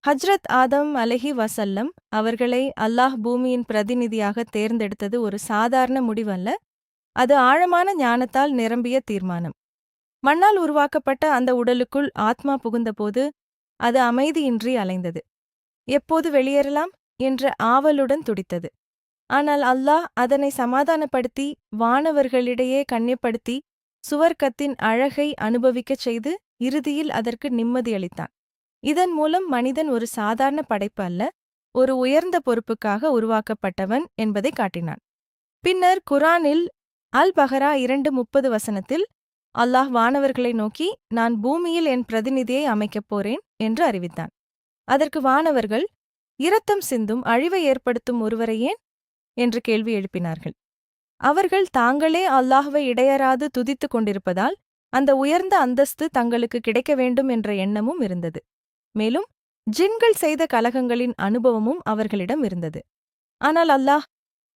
ஹஜ்ரத் ஆதம் அலைஹி வஸல்லம் அவர்களை அல்லாஹ் பூமியின் பிரதிநிதியாக தேர்ந்தெடுத்தது ஒரு சாதாரண முடிவல்ல, அது ஆழமான ஞானத்தால் நிரம்பிய தீர்மானம். மண்ணால் உருவாக்கப்பட்ட அந்த உடலுக்குள் ஆத்மா புகுந்தபோது அது அமைதியின்றி அலைந்தது. எப்போது வெளியேறலாம் என்ற ஆவலுடன் துடித்தது. ஆனால் அல்லாஹ் அதனை சமாதானப்படுத்தி, வானவர்களிடையே கண்ணியப்படுத்தி, சுவர்க்கத்தின் அழகை அனுபவிக்கச் செய்து, இறுதியில் அதற்கு நிம்மதியளித்தான். இதன் மூலம் மனிதன் ஒரு சாதாரண படைப்பு அல்ல, ஒரு உயர்ந்த பொறுப்புக்காக உருவாக்கப்பட்டவன் என்பதை காட்டினான். பின்னர் குர்ஆனில் அல்-பஹரா 2:30 வசனத்தில் அல்லாஹ் வானவர்களை நோக்கி, நான் பூமியில் என் பிரதிநிதியை அமைக்கப் போறேன் என்று அறிவித்தான். அதற்கு வானவர்கள், இரத்தம் சிந்தும் அழிவை ஏற்படுத்தும் ஒருவரை ஏன் என்று கேள்வி எழுப்பினார்கள். அவர்கள் தாங்களே அல்லாஹ்வை இடையறாது துதித்துக் கொண்டிருப்பதால் அந்த உயர்ந்த அந்தஸ்து தங்களுக்கு கிடைக்க வேண்டும் என்ற எண்ணமும் இருந்தது. மேலும் ஜின்கள் செய்த கலகங்களின் அனுபவமும் அவர்களிடம் இருந்தது. ஆனால் அல்லாஹ்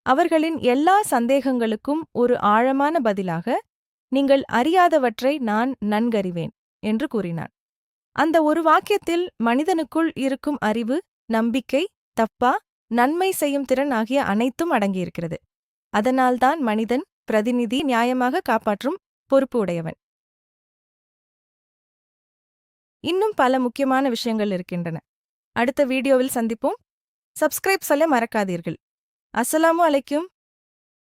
அவர்களின் எல்லா சந்தேகங்களுக்கும் ஒரு ஆழமான பதிலாக, நீங்கள் அறியாதவற்றை நான் நன்கறிவேன் என்று கூறினான். அந்த ஒரு வாக்கியத்தில் மனிதனுக்குள் இருக்கும் அறிவு, நம்பிக்கை, தப்பா, நன்மை செய்யும் திறன் ஆகிய அனைத்தும் அடங்கியிருக்கிறது. அதனால்தான் மனிதன் பிரதிநிதி நியாயமாக காப்பாற்றும் பொறுப்பு உடையவன். இன்னும் பல முக்கியமான விஷயங்கள் இருக்கின்றன. அடுத்த வீடியோவில் சந்திப்போம். சப்ஸ்கிரைப் சொல்ல மறக்காதீர்கள். அஸ்ஸலாமு அலைக்கும்.